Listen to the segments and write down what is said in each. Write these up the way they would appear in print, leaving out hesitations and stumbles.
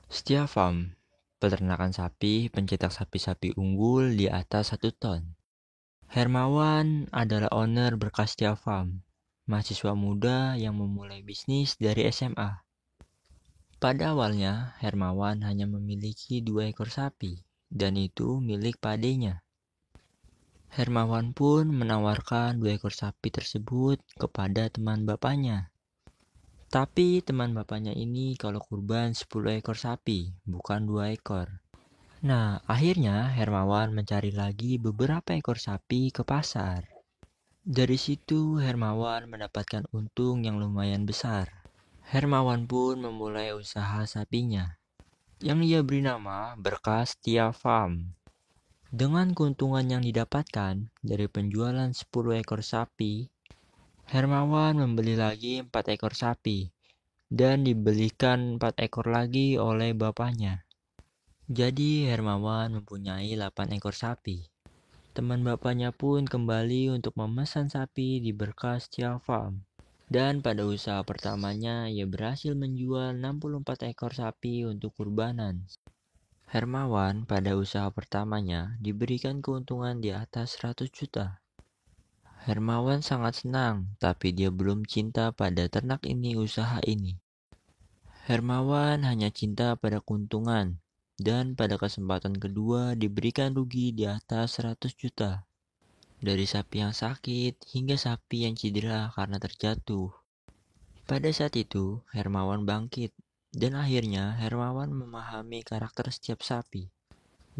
Setia Farm, peternakan sapi, pencetak sapi-sapi unggul di atas 1 ton. Hermawan adalah owner berkas Setia Farm, mahasiswa muda yang memulai bisnis dari SMA. Pada awalnya, Hermawan hanya memiliki 2 ekor sapi, dan itu milik padenya. Hermawan pun menawarkan 2 ekor sapi tersebut kepada teman bapaknya. Tapi teman bapaknya ini kalau kurban 10 ekor sapi, bukan 2 ekor. Nah, akhirnya Hermawan mencari lagi beberapa ekor sapi ke pasar. Dari situ Hermawan mendapatkan untung yang lumayan besar. Hermawan pun memulai usaha sapinya, yang ia beri nama Berkas Setia Farm. Dengan keuntungan yang didapatkan dari penjualan 10 ekor sapi, Hermawan membeli lagi 4 ekor sapi, dan dibelikan 4 ekor lagi oleh bapaknya. Jadi Hermawan mempunyai 8 ekor sapi. Teman bapaknya pun kembali untuk memesan sapi di Berkas Setia Farm. Dan pada usaha pertamanya ia berhasil menjual 64 ekor sapi untuk kurbanan. Hermawan pada usaha pertamanya diberikan keuntungan di atas 100 juta. Hermawan sangat senang, tapi dia belum cinta pada ternak ini usaha ini. Hermawan hanya cinta pada keuntungan, dan pada kesempatan kedua diberikan rugi di atas 100 juta. Dari sapi yang sakit hingga sapi yang cedera karena terjatuh. Pada saat itu, Hermawan bangkit, dan akhirnya Hermawan memahami karakter setiap sapi,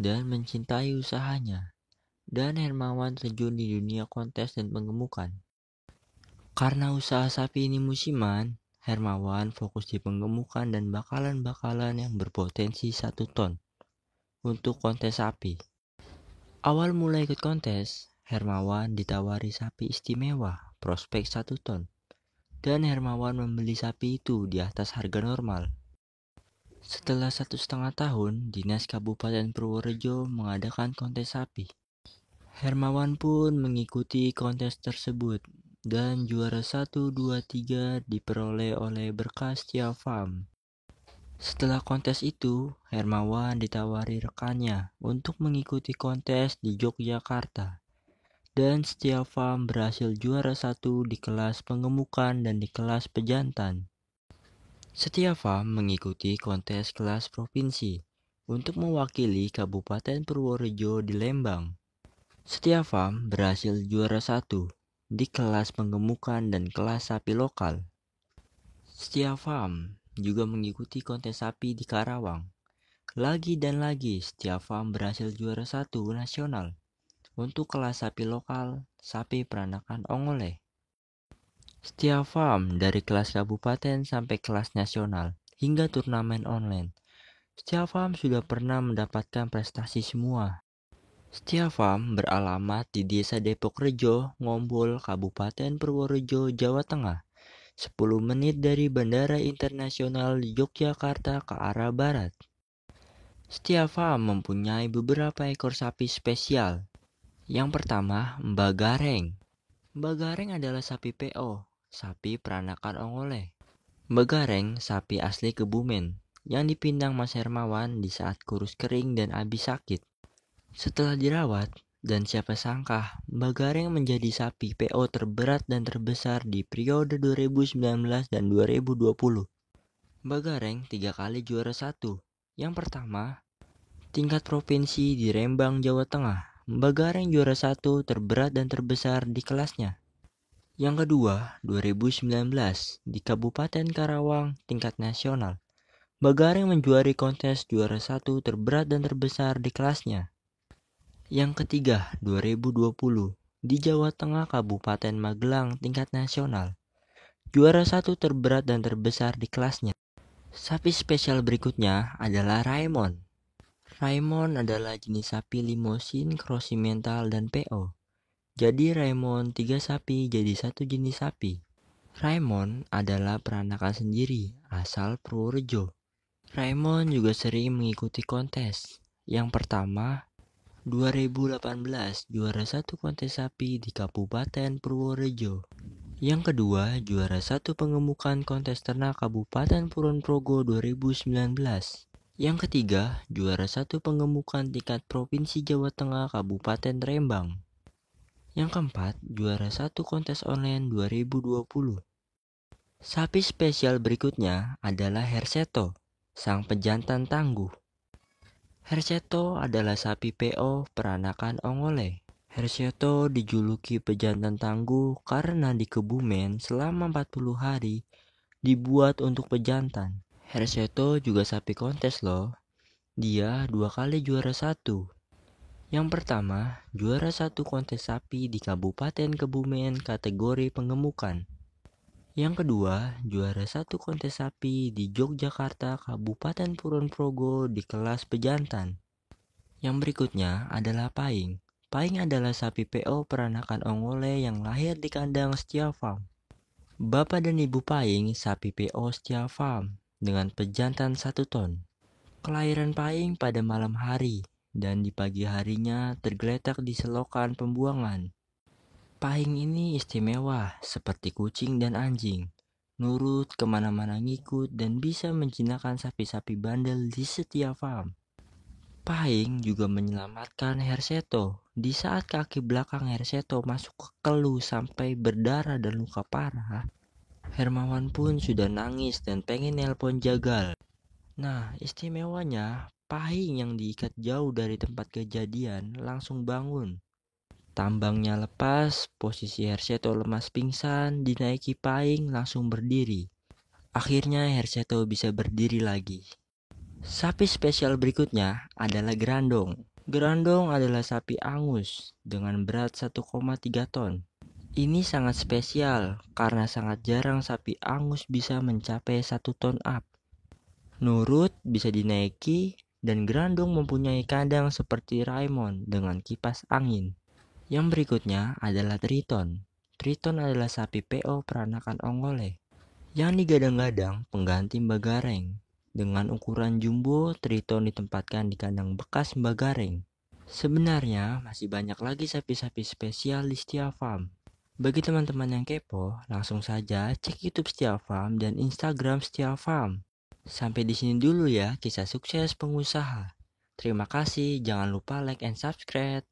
dan mencintai usahanya. Dan Hermawan terjun di dunia kontes dan penggemukan. Karena usaha sapi ini musiman, Hermawan fokus di penggemukan dan bakalan-bakalan yang berpotensi 1 ton untuk kontes sapi. Awal mulai ikut kontes, Hermawan ditawari sapi istimewa prospek 1 ton. Dan Hermawan membeli sapi itu di atas harga normal. Setelah 1,5 tahun, Dinas Kabupaten Purworejo mengadakan kontes sapi. Hermawan pun mengikuti kontes tersebut, dan juara 1, 2, 3 diperoleh oleh Berkas Setia Farm. Setelah kontes itu, Hermawan ditawari rekannya untuk mengikuti kontes di Yogyakarta. Dan Setia Farm berhasil juara 1 di kelas penggemukan dan di kelas pejantan. Setia Farm mengikuti kontes kelas provinsi untuk mewakili Kabupaten Purworejo di Lembang. Setia Farm berhasil juara 1 di kelas penggemukan dan kelas sapi lokal. Setia Farm juga mengikuti kontes sapi di Karawang. Lagi dan lagi Setia Farm berhasil juara 1 nasional untuk kelas sapi lokal, sapi peranakan ongole. Setia Farm dari kelas kabupaten sampai kelas nasional hingga turnamen online. Setia Farm sudah pernah mendapatkan prestasi semua. Setia Farm beralamat di Desa Depok Rejo, Ngombol, Kabupaten Purworejo, Jawa Tengah. 10 menit dari Bandara Internasional Yogyakarta ke arah barat. Setia Farm mempunyai beberapa ekor sapi spesial. Yang pertama, Mbak Gareng. Mbak Gareng adalah sapi PO, sapi peranakan ongole. Mbak Gareng sapi asli Kebumen, yang dipindang Mas Hermawan di saat kurus kering dan habis sakit. Setelah dirawat, dan siapa sangka Mbak Gareng menjadi sapi PO terberat dan terbesar di periode 2019 dan 2020. Mbak Gareng 3 kali juara 1. Yang pertama, tingkat provinsi di Rembang, Jawa Tengah. Mbak Gareng juara 1 terberat dan terbesar di kelasnya. Yang kedua, 2019 di Kabupaten Karawang tingkat nasional. Mbak Gareng menjuari kontes juara 1 terberat dan terbesar di kelasnya. Yang ketiga, 2020 di Jawa Tengah Kabupaten Magelang tingkat nasional. Juara 1 terberat dan terbesar di kelasnya. Sapi spesial berikutnya adalah Raimon. Raimon adalah jenis sapi limosin, cross simental, dan PO. Jadi Raimon 3 sapi jadi 1 jenis sapi. Raimon adalah peranakan sendiri asal Purworejo. Raimon juga sering mengikuti kontes. Yang pertama, 2018 juara 1 kontes sapi di Kabupaten Purworejo. Yang kedua, juara 1 pengemukan kontes ternak Kabupaten Kulon Progo 2019. Yang ketiga, juara 1 penggemukan tingkat Provinsi Jawa Tengah Kabupaten Rembang. Yang keempat, juara 1 kontes online 2020. Sapi spesial berikutnya adalah Herseto, sang pejantan tangguh. Herseto adalah sapi PO peranakan Ongole. Herseto dijuluki pejantan tangguh karena di Kebumen selama 40 hari dibuat untuk pejantan. Herseto juga sapi kontes loh. Dia 2 kali juara 1. Yang pertama, juara 1 kontes sapi di Kabupaten Kebumen kategori penggemukan. Yang kedua, juara 1 kontes sapi di Yogyakarta Kabupaten Kulonprogo di kelas pejantan. Yang berikutnya adalah Paing. Paing adalah sapi PO peranakan Ongole yang lahir di kandang Setia Farm. Bapak dan Ibu Paing sapi PO Setia Farm dengan pejantan 1 ton. Kelahiran Paing pada malam hari dan di pagi harinya tergeletak di selokan pembuangan. Paing ini istimewa seperti kucing dan anjing, nurut kemana-mana ngikut dan bisa menjinakkan sapi-sapi bandel di setiap farm. Paing juga menyelamatkan Herseto di saat kaki belakang Herseto masuk ke keluh sampai berdarah dan luka parah. Hermawan pun sudah nangis dan pengen nelpon Jagal. Nah, istimewanya Paing yang diikat jauh dari tempat kejadian langsung bangun. Tambangnya lepas, posisi Herseto lemas pingsan, dinaiki Paing langsung berdiri. Akhirnya Herseto bisa berdiri lagi. Sapi spesial berikutnya adalah Grandong. Grandong adalah sapi angus dengan berat 1,3 ton. Ini sangat spesial karena sangat jarang sapi angus bisa mencapai 1 ton up. Nurut, bisa dinaiki, dan Grandong mempunyai kandang seperti Raymond dengan kipas angin. Yang berikutnya adalah Triton. Triton adalah sapi PO peranakan Ongole yang digadang-gadang pengganti Mbak Gareng. Dengan ukuran jumbo, Triton ditempatkan di kandang bekas Mbak Gareng. Sebenarnya masih banyak lagi sapi-sapi spesial di Setia Farm. Bagi teman-teman yang kepo, langsung saja cek YouTube Setia Farm dan Instagram Setia Farm. Sampai di sini dulu ya kisah sukses pengusaha. Terima kasih, jangan lupa like and subscribe.